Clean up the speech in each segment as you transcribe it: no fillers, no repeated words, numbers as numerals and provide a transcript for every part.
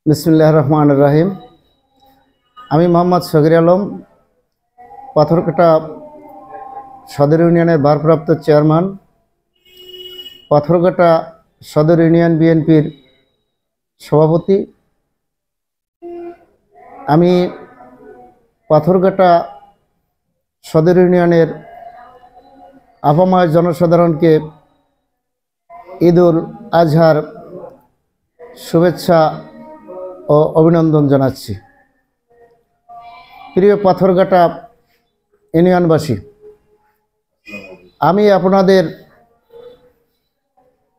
বিসমিল্লাহির রহমানির রহিম। আমি মোহাম্মদ শফির আলম, পাথরঘাটা সদর ইউনিয়নের ভারপ্রাপ্ত চেয়ারম্যান, পাথরঘাটা সদর ইউনিয়ন বিএনপির সভাপতি। আমি পাথরঘাটা সদর ইউনিয়নের আপাময় জনসাধারণকে ঈদুল আজহার শুভেচ্ছা ও অভিনন্দন জানাচ্ছি। প্রিয় পাথরঘাটা ইউনিয়নবাসী, আমি আপনাদের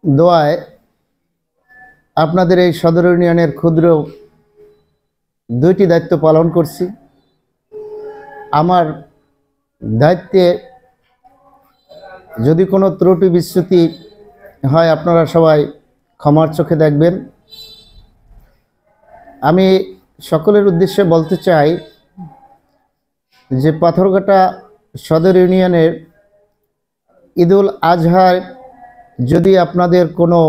দোয়ায় আপনাদের এই সদর ইউনিয়নের ক্ষুদ্র দুইটি দায়িত্ব পালন করছি। আমার দায়িত্বে যদি কোনো ত্রুটি বিচ্যুতি হয় আপনারা সবাই ক্ষমার চোখে দেখবেন। আমি সকলের উদ্দেশ্যে বলতে চাই যে পাথরঘাটা সদর ইউনিয়নের ঈদুল আজহার যদি আপনাদের কোনো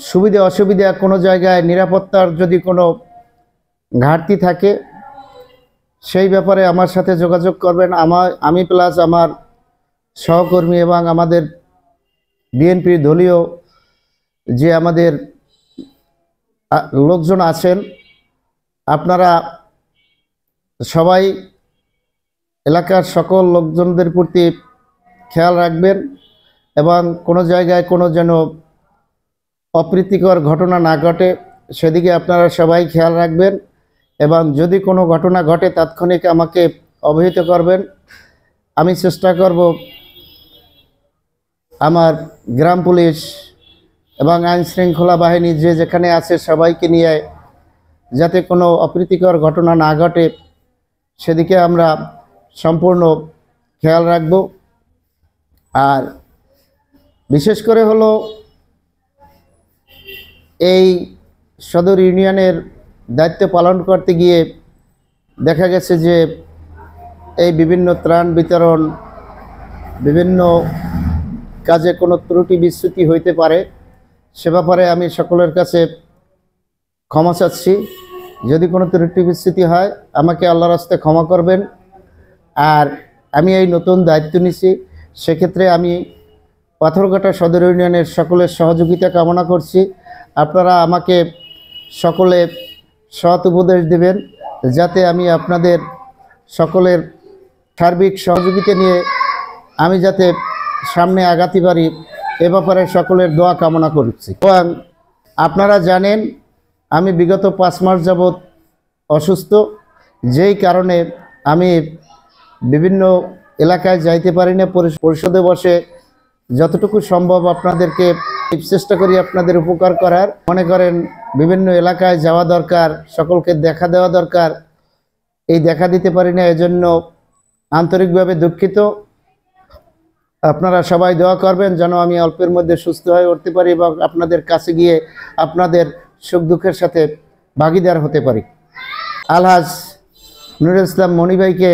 সুবিধা অসুবিধা, কোনো জায়গায় নিরাপত্তার যদি কোনো ঘাটতি থাকে, সেই ব্যাপারে আমার সাথে যোগাযোগ করবেন। আমি প্লাস আমার সহকর্মী এবং আমাদের বিএনপির দলীয় যে আমাদের লোকজন আছেন, আপনারা সবাই এলাকার সকল লোকজনদের প্রতি খেয়াল রাখবেন এবং কোনো জায়গায় কোনো যেন অপ্রীতিকর ঘটনা না ঘটে সেদিকে আপনারা সবাই খেয়াল রাখবেন এবং যদি কোনো ঘটনা ঘটে তাৎক্ষণিক আমাকে অবহিত করবেন। আমি চেষ্টা করব আমার গ্রাম পুলিশ এবং আইন শৃঙ্খলা বাহিনী যে যেখানে আছে সবাইকে নিয়ে যাতে কোনো অপ্রীতিকর ঘটনা না ঘটে সেদিকে আমরা সম্পূর্ণ খেয়াল রাখব। আর বিশেষ করে হলো এই সদর ইউনিয়নের দায়িত্ব পালন করতে গিয়ে দেখা গেছে যে এই বিভিন্ন ত্রাণ বিতরণ, বিভিন্ন কাজে কোনো ত্রুটি বিচ্যুতি হইতে পারে। সে ব্যাপারে আমি সকলের কাছে ক্ষমা চাচ্ছি। যদি কোনো ত্রুটি বিচ্যুতি হয় আমাকে আল্লাহর রাস্তায় ক্ষমা করবেন। আর আমি এই নতুন দায়িত্ব নিছি, সেক্ষেত্রে আমি পাথরঘাটা সদর ইউনিয়নের সকলের সহযোগিতা কামনা করছি। আপনারা আমাকে সকলে সৎ উপদেশ দেবেন যাতে আমি আপনাদের সকলের সার্বিক সহযোগিতা নিয়ে আমি যাতে সামনে আগাতে পারি এ ব্যাপারে সকলের দোয়া কামনা করছি। এবং আপনারা জানেন আমি বিগত 5 মাস যাবৎ অসুস্থ, যেই কারণে আমি বিভিন্ন এলাকায় যাইতে পারি না। পরিষদে বসে যতটুকু সম্ভব আপনাদেরকে চেষ্টা করি আপনাদের উপকার করার। মনে করেন বিভিন্ন এলাকায় যাওয়া দরকার, সকলকে দেখা দেওয়া দরকার, এই দেখা দিতে পারি না, এজন্য আন্তরিকভাবে দুঃখিত। আপনারা সবাই দোয়া করবেন যেন আমি অল্পের মধ্যে সুস্থ হয়ে উঠতে পারি এবং আপনাদের কাছে গিয়ে আপনাদের সুখ দুঃখের সাথে ভাগিদার হতে পারি। আলহাজ নুরুল ইসলাম মনি ভাইকে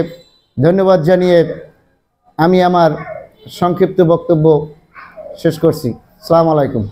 ধন্যবাদ জানিয়ে আমি আমার সংক্ষিপ্ত বক্তব্য শেষ করছি। আসসালামু আলাইকুম।